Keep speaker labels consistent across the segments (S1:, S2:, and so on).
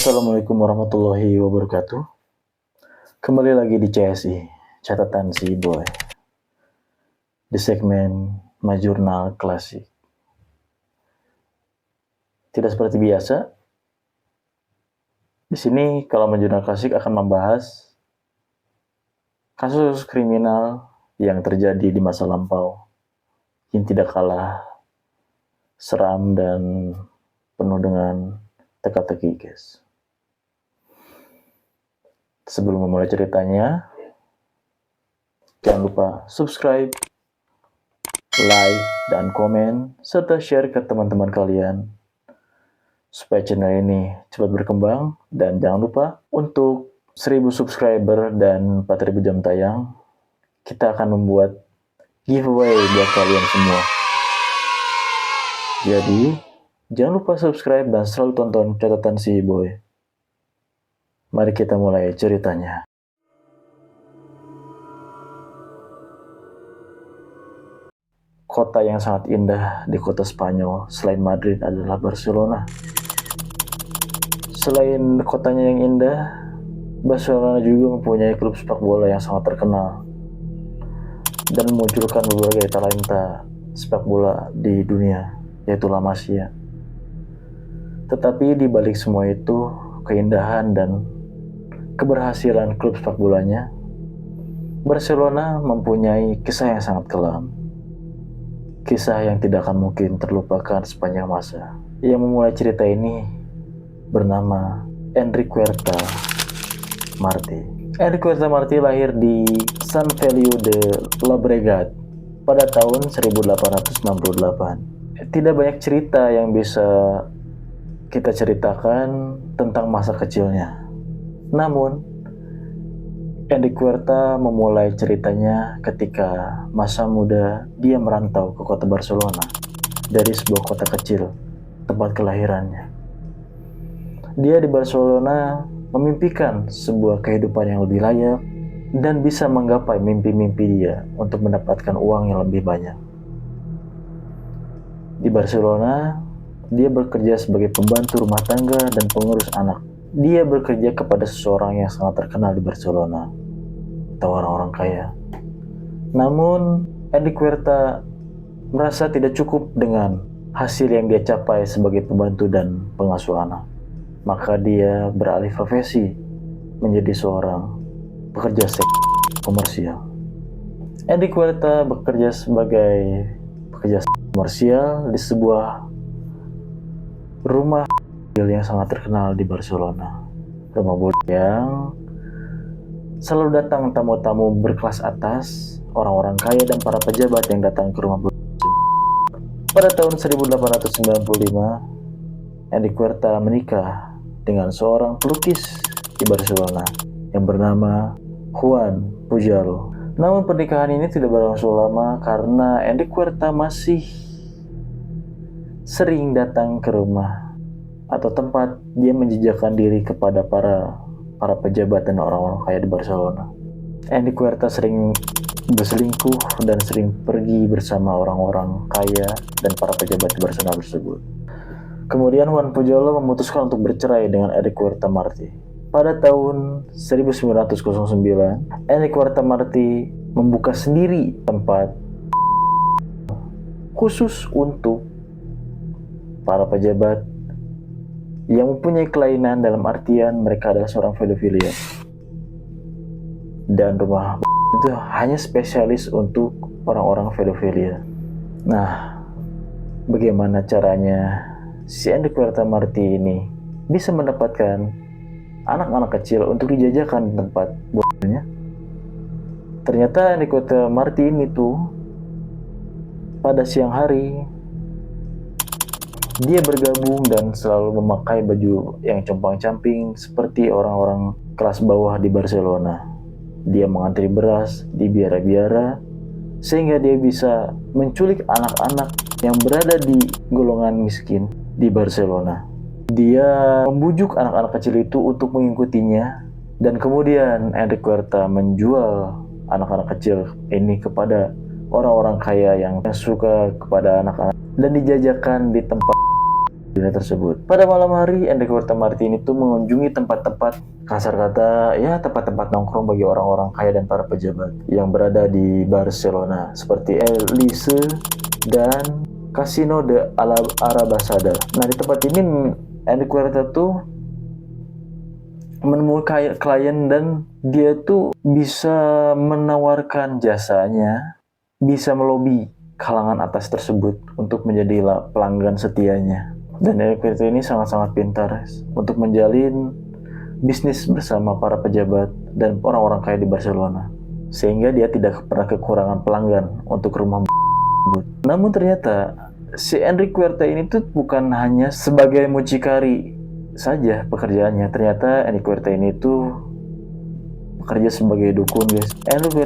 S1: Assalamualaikum warahmatullahi wabarakatuh. Kembali lagi di CSI, catatan si boy. Di segmen Majurnal Klasik. Tidak seperti biasa. Di sini kalau Majurnal Klasik akan membahas kasus kriminal yang terjadi di masa lampau yang tidak kalah seram dan penuh dengan teka-teki, guys. Sebelum memulai ceritanya, jangan lupa subscribe, like, dan komen, serta share ke teman-teman kalian supaya channel ini cepat berkembang. Dan jangan lupa untuk 1000 subscriber dan 4000 jam tayang, kita akan membuat giveaway buat kalian semua. Jadi, jangan lupa subscribe dan selalu tonton catatan si boy. Mari kita mulai ceritanya. Kota yang sangat indah di kota Spanyol selain Madrid adalah Barcelona. Selain kotanya yang indah, Barcelona juga mempunyai klub sepak bola yang sangat terkenal dan memunculkan berbagai talenta sepak bola di dunia, yaitu La Masia. Tetapi di balik semua itu, keindahan dan keberhasilan klub sepak bolanya, Barcelona mempunyai kisah yang sangat kelam. Kisah yang tidak akan mungkin terlupakan sepanjang masa. Yang memulai cerita ini bernama Enric Huerta Martí. Enric Huerta Martí lahir di Sant Feliu de Llobregat pada tahun 1868. Tidak banyak cerita yang bisa kita ceritakan tentang masa kecilnya. Namun, Enric Huerta memulai ceritanya ketika masa muda dia merantau ke kota Barcelona dari sebuah kota kecil, tempat kelahirannya. Dia di Barcelona memimpikan sebuah kehidupan yang lebih layak dan bisa menggapai mimpi-mimpi dia untuk mendapatkan uang yang lebih banyak. Di Barcelona, dia bekerja sebagai pembantu rumah tangga dan pengurus anak. Dia bekerja kepada seseorang yang sangat terkenal di Barcelona atau orang-orang kaya. Namun, Enric Huerta merasa tidak cukup dengan hasil yang dia capai sebagai pembantu dan pengasuh anak. Maka dia beralih profesi menjadi seorang pekerja seks komersial. Enric Huerta bekerja sebagai pekerja seks komersial di sebuah rumah yang sangat terkenal di Barcelona. Rumah bordil yang selalu datang tamu-tamu berkelas atas, orang-orang kaya dan para pejabat yang datang ke rumah bordil. Pada tahun 1895, Enric Huerta menikah dengan seorang pelukis di Barcelona yang bernama Juan Pujol. Namun pernikahan ini tidak berlangsung lama karena Enric Huerta masih sering datang ke rumah atau tempat dia menjejakkan diri kepada para pejabat dan orang-orang kaya di Barcelona. Enric Huerta sering berselingkuh dan sering pergi bersama orang-orang kaya dan para pejabat di Barcelona tersebut. Kemudian Juan Pujol memutuskan untuk bercerai dengan Enric Huerta Martí. Pada tahun 1909, Enric Huerta Martí membuka sendiri tempat khusus untuk para pejabat yang mempunyai kelainan, dalam artian mereka adalah seorang pedofilia. Dan rumah itu hanya spesialis untuk orang-orang pedofilia. Nah, bagaimana caranya si Enric Huerta Martí ini bisa mendapatkan anak-anak kecil untuk dijajakan di tempat bordelnya? Ternyata Enric Huerta Martí ini tuh pada siang hari dia bergabung dan selalu memakai baju yang compang-camping seperti orang-orang kelas bawah di Barcelona. Dia mengantri beras di biara-biara sehingga dia bisa menculik anak-anak yang berada di golongan miskin di Barcelona. Dia membujuk anak-anak kecil itu untuk mengikutinya dan kemudian Enric Huerta menjual anak-anak kecil ini kepada orang-orang kaya yang suka kepada anak-anak dan dijajakan di tempat tersebut. Pada malam hari, Enrico Martin itu mengunjungi tempat-tempat, kasar kata, ya tempat-tempat nongkrong bagi orang-orang kaya dan para pejabat yang berada di Barcelona, seperti Elise dan Casino de Arabasada. Nah, di tempat ini Enrico tuh menemui klien dan dia tuh bisa menawarkan jasanya, bisa melobi kalangan atas tersebut untuk menjadi pelanggan setianya. Dan Enrico ini sangat-sangat pintar untuk menjalin bisnis bersama para pejabat dan orang-orang kaya di Barcelona, sehingga dia tidak pernah kekurangan pelanggan untuk rumah tersebut. Namun ternyata si Enrico ini tuh bukan hanya sebagai mucikari saja pekerjaannya. Ternyata Enrico ini tuh bekerja sebagai dukun, guys. Enrico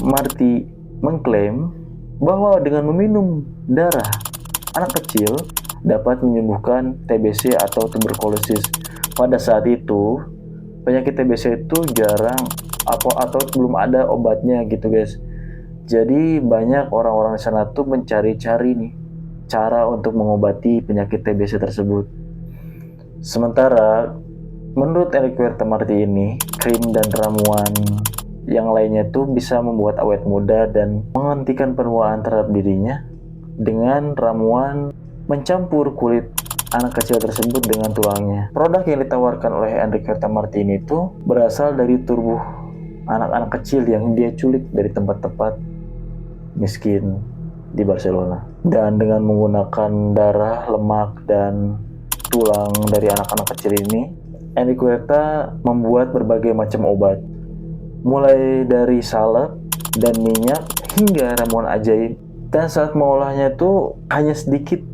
S1: Marti mengklaim bahwa dengan meminum darah anak kecil dapat menyembuhkan TBC atau tuberkulosis. Pada saat itu penyakit TBC itu jarang atau belum ada obatnya gitu, guys. Jadi banyak orang-orang di sana tuh mencari-cari nih cara untuk mengobati penyakit TBC tersebut. Sementara menurut Enrico Marti ini, krim dan ramuan yang lainnya tuh bisa membuat awet muda dan menghentikan penuaan terhadap dirinya dengan ramuan mencampur kulit anak kecil tersebut dengan tulangnya. Produk yang ditawarkan oleh Enrico Marti ini tuh berasal dari tubuh anak-anak kecil yang dia culik dari tempat-tempat miskin di Barcelona. Dan dengan menggunakan darah, lemak, dan tulang dari anak-anak kecil ini, Enrico membuat berbagai macam obat, mulai dari salep dan minyak hingga ramuan ajaib. Dan saat mengolahnya itu hanya sedikit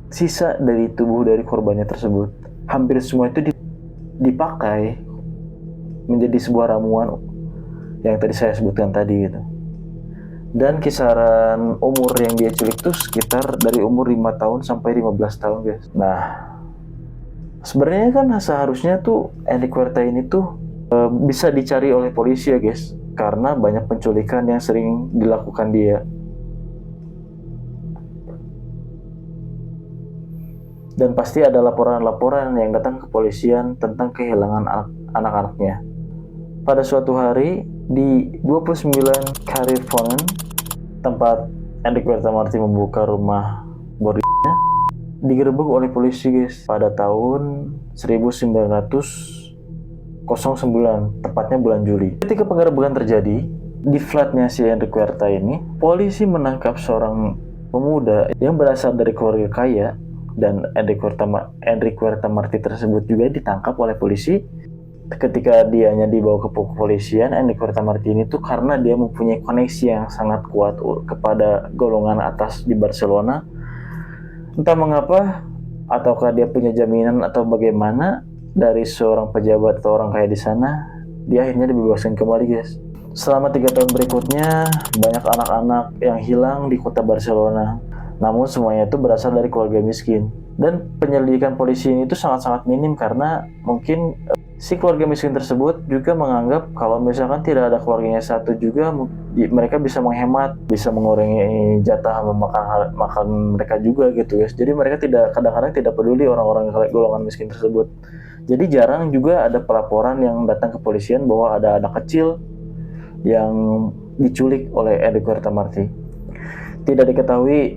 S1: sisa dari tubuh dari korbannya tersebut. Hampir semua itu dipakai menjadi sebuah ramuan yang tadi saya sebutkan tadi gitu. Dan kisaran umur yang dia culik itu sekitar dari umur 5 tahun sampai 15 tahun, guys. Nah, sebenarnya kan seharusnya tuh Enrico ini tuh bisa dicari oleh polisi ya, guys, karena banyak penculikan yang sering dilakukan dia. Dan pasti ada laporan-laporan yang datang ke kepolisian tentang kehilangan anak-anaknya. Pada suatu hari di 29 Carrefour, tempat Enrico Marti membuka rumah bordinya, digerebek oleh polisi, guys, pada tahun 1909, tepatnya bulan Juli. Ketika penggerebekan terjadi di flatnya si Enrico ini, polisi menangkap seorang pemuda yang berasal dari keluarga kaya. Dan Enrico Marti tersebut juga ditangkap oleh polisi. Ketika dianya dibawa ke kepolisian, Enrico Marti ini tuh karena dia mempunyai koneksi yang sangat kuat kepada golongan atas di Barcelona, entah mengapa, ataukah dia punya jaminan atau bagaimana dari seorang pejabat atau orang kaya di sana, dia akhirnya dibebaskan kembali, guys. Selama 3 tahun berikutnya, banyak anak-anak yang hilang di kota Barcelona. Namun semuanya itu berasal dari keluarga miskin. Dan penyelidikan polisi ini itu sangat-sangat minim karena mungkin si keluarga miskin tersebut juga menganggap kalau misalkan tidak ada keluarganya satu juga, mereka bisa menghemat, bisa mengurangi jatah makan mereka juga gitu, guys. Jadi mereka kadang-kadang tidak peduli orang-orang golongan miskin tersebut. Jadi jarang juga ada pelaporan yang datang ke kepolisian bahwa ada anak kecil yang diculik oleh Enrico Marti. Tidak diketahui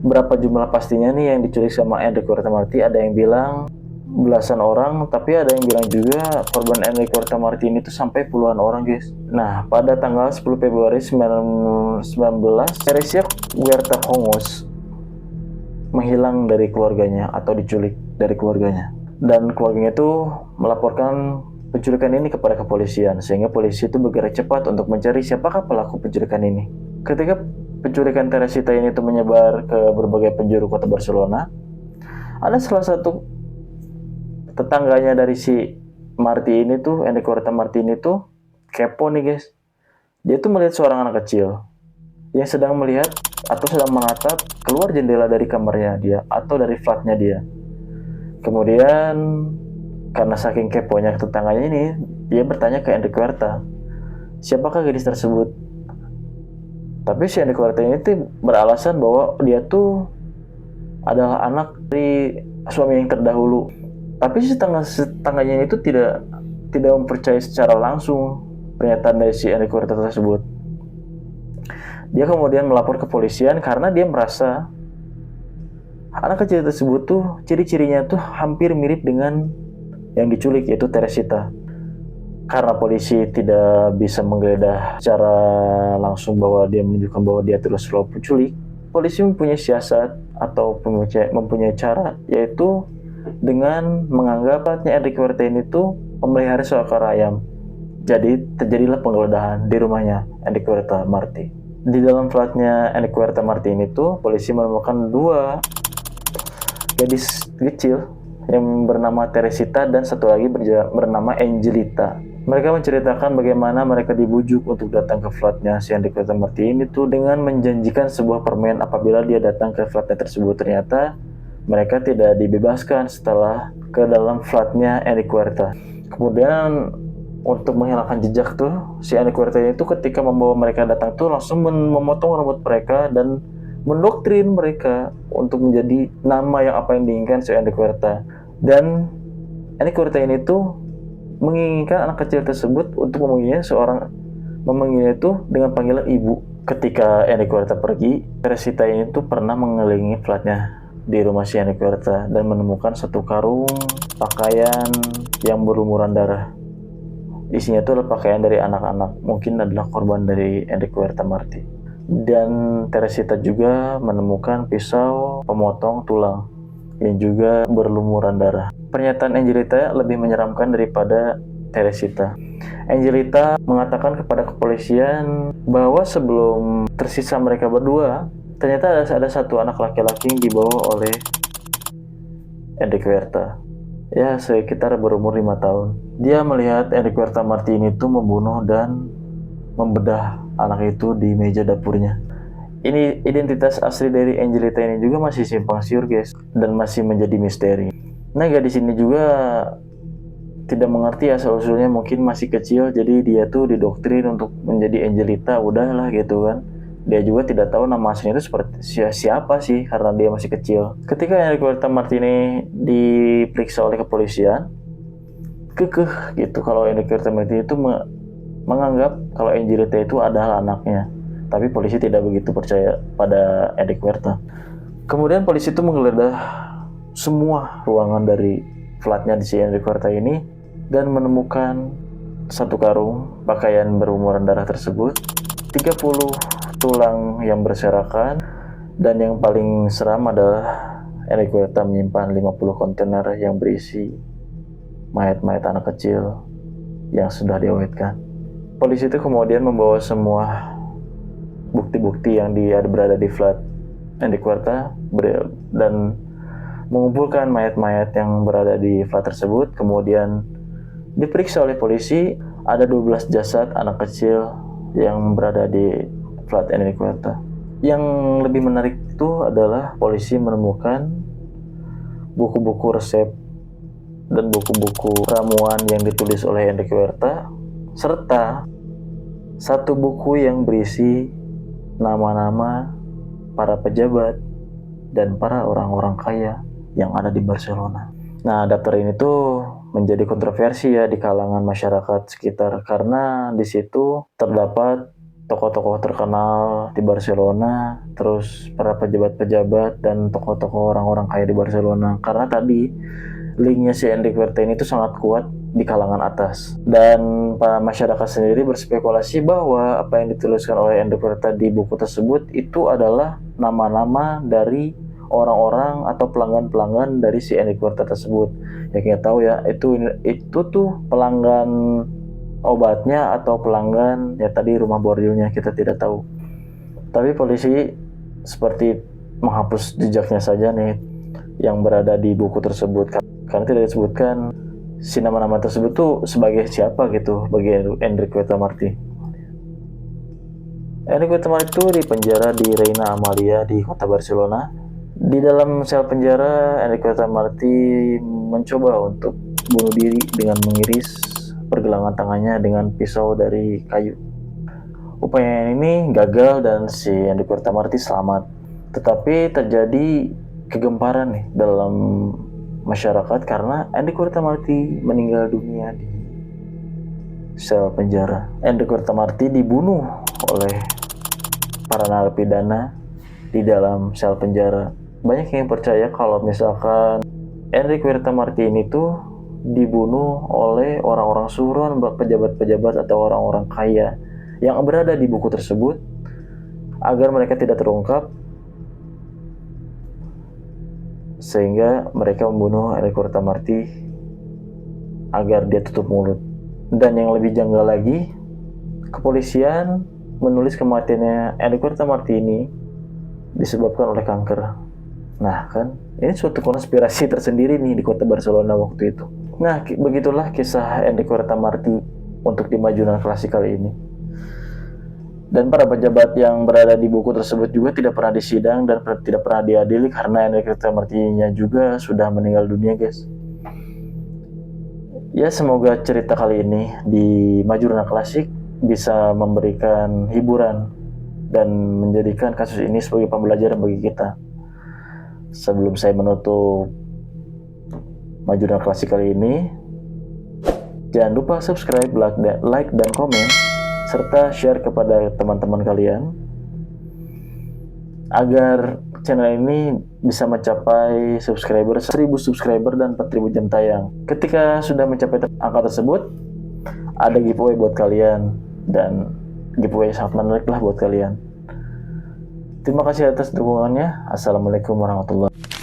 S1: berapa jumlah pastinya nih yang diculik sama Enrico Marti. Ada yang bilang belasan orang, tapi ada yang bilang juga korban Enrico Marti ini tuh sampai puluhan orang, guys. Nah, pada tanggal 10 Februari 2019, Teresia Huerta Hongos menghilang dari keluarganya atau diculik dari keluarganya. Dan keluarganya itu melaporkan penculikan ini kepada kepolisian, sehingga polisi itu bergerak cepat untuk mencari siapakah pelaku penculikan ini. Ketika penculikan Teresita ini tuh menyebar ke berbagai penjuru kota Barcelona, ada salah satu tetangganya dari si Marti ini tuh, Enrico Marti ini tuh kepo nih, guys. Dia tuh melihat seorang anak kecil yang sedang melihat atau sedang menatap keluar jendela dari kamarnya dia atau dari flatnya dia. Kemudian karena saking keponya tetangganya ini, dia bertanya ke Enrico, siapakah gadis tersebut? Tapi si Enrico ini tuh beralasan bahwa dia tuh adalah anak dari suami yang terdahulu. Tapi si tetangganya itu tidak mempercayai secara langsung pernyataan dari si Enrique Huerta tersebut. Dia kemudian melapor ke polisian karena dia merasa anak kecil tersebut tuh ciri-cirinya tuh hampir mirip dengan yang diculik, yaitu Teresita. Karena polisi tidak bisa menggeledah secara langsung bahwa dia menunjukkan bahwa dia terus penculik, polisi mempunyai siasat atau mempunyai cara, yaitu dengan menganggap platnya Enrique Huerta ini tuh memelihara seekor ayam. Jadi terjadilah penggeledahan di rumahnya Enrique Huerta Marti. Di dalam flatnya Enrique Huerta Marti ini tuh polisi menemukan 2 gadis kecil yang bernama Teresita dan satu lagi bernama Angelita. Mereka menceritakan bagaimana mereka dibujuk untuk datang ke flatnya si Enrique Huerta Marti ini tuh dengan menjanjikan sebuah permen apabila dia datang ke flatnya tersebut. Ternyata mereka tidak dibebaskan setelah ke dalam flatnya Enrique Huerta. Kemudian untuk menghilangkan jejak tuh, si Enrique Huerta itu ketika membawa mereka datang tuh langsung memotong rambut mereka dan mendoktrin mereka untuk menjadi nama yang apa yang diinginkan si Enrique Huerta. Dan Enrique Huerta ini tuh menginginkan anak kecil tersebut untuk memanggilnya itu dengan panggilan ibu. Ketika Enrique Huerta pergi, Teresita ini tuh pernah mengelilingi flatnya di rumah si Enrique Huerta dan menemukan satu karung pakaian yang berlumuran darah. Isinya itu adalah pakaian dari anak-anak, mungkin adalah korban dari Enrique Huerta Marti. Dan Teresita juga menemukan pisau pemotong tulang yang juga berlumuran darah. Pernyataan Angelita lebih menyeramkan daripada Teresita. Angelita mengatakan kepada kepolisian bahwa sebelum tersisa mereka berdua, ternyata ada satu anak laki-laki yang dibawa oleh Enrique Huerta. Ya, sekitar berumur 5 tahun. Dia melihat Enrique Huerta Marti ini tuh membunuh dan membedah anak itu di meja dapurnya. Ini identitas asli dari Angelita ini juga masih simpang siur, guys, dan masih menjadi misteri. Nah, gadis ini juga tidak mengerti asal-usulnya, mungkin masih kecil, jadi dia tuh didoktrin untuk menjadi Angelita, udahlah gitu kan. Dia juga tidak tahu nama aslinya itu seperti siapa sih karena dia masih kecil. Ketika Enrique Huerta Marti ini diperiksa oleh kepolisian, kekeh gitu kalau Enrique Huerta Marti itu menganggap kalau Angelita itu adalah anaknya. Tapi polisi tidak begitu percaya pada Enrique Huerta. Kemudian polisi itu menggeledah semua ruangan dari flatnya di si Enrique Huerta ini dan menemukan satu karung pakaian berlumuran darah tersebut, 30 tulang yang berserakan, dan yang paling seram adalah Enrique Huerta menyimpan 50 kontainer yang berisi mayat-mayat anak kecil yang sudah diawetkan. Polisi itu kemudian membawa semua bukti-bukti yang berada di flat Enrique Huerta dan mengumpulkan mayat-mayat yang berada di flat tersebut. Kemudian diperiksa oleh polisi, ada 12 jasad anak kecil yang berada di flat Enrique Huerta. Yang lebih menarik itu adalah polisi menemukan buku-buku resep dan buku-buku ramuan yang ditulis oleh Enrique Huerta, serta satu buku yang berisi nama-nama para pejabat dan para orang-orang kaya yang ada di Barcelona. Nah, daftar ini tuh menjadi kontroversi ya di kalangan masyarakat sekitar karena di situ terdapat tokoh-tokoh terkenal di Barcelona, terus para pejabat-pejabat dan tokoh-tokoh orang-orang kaya di Barcelona. Karena tadi linknya si Enrique Huerta ini tuh sangat kuat di kalangan atas, dan para masyarakat sendiri berspekulasi bahwa apa yang dituliskan oleh Enrique Huerta di buku tersebut itu adalah nama-nama dari orang-orang atau pelanggan-pelanggan dari si Enrique Huerta tersebut. Ya kita tahu ya, itu tuh pelanggan obatnya atau pelanggan ya tadi rumah bordirnya, kita tidak tahu. Tapi polisi seperti menghapus jejaknya saja nih yang berada di buku tersebut karena tidak disebutkan si nama-nama tersebut tuh sebagai siapa gitu bagi Enrique Huerta Marti. Enrique Huerta Marti itu dipenjara di Reina Amalia di kota Barcelona. Di dalam sel penjara, Enrique Huerta Marti mencoba untuk bunuh diri dengan mengiris pergelangan tangannya dengan pisau dari kayu. Upaya ini gagal dan si Enrique Huerta Marti selamat. Tetapi terjadi kegemparan nih dalam masyarakat karena Hendrik Wirtamarti meninggal dunia di sel penjara. Hendrik Wirtamarti dibunuh oleh para narapidana di dalam sel penjara. Banyak yang percaya kalau misalkan Hendrik Wirtamarti ini tuh dibunuh oleh orang-orang suruhan, pejabat-pejabat atau orang-orang kaya yang berada di buku tersebut agar mereka tidak terungkap, sehingga mereka membunuh Hendrik Wirtamarti agar dia tutup mulut. Dan yang lebih janggal lagi, kepolisian menulis kematiannya Hendrik Wirtamarti ini disebabkan oleh kanker. Nah kan, ini suatu konspirasi tersendiri nih di kota Barcelona waktu itu. Nah, begitulah kisah Hendrik Wirtamarti untuk di Majunan Klasik kali ini. Dan para pejabat yang berada di buku tersebut juga tidak pernah disidang dan tidak pernah diadili karena Hendrik Wirtamarti-nya juga sudah meninggal dunia, guys. Ya, semoga cerita kali ini di Majunan Klasik bisa memberikan hiburan dan menjadikan kasus ini sebagai pembelajaran bagi kita. Sebelum saya menutup Majunan Klasik kali ini, jangan lupa subscribe, like, dan komen, serta share kepada teman-teman kalian agar channel ini bisa mencapai 1.000 subscriber dan 4.000 jam tayang. Ketika sudah mencapai angka tersebut, ada giveaway buat kalian, dan giveaway sangat menarik lah buat kalian. Terima kasih atas dukungannya. Assalamualaikum warahmatullahi wabarakatuh.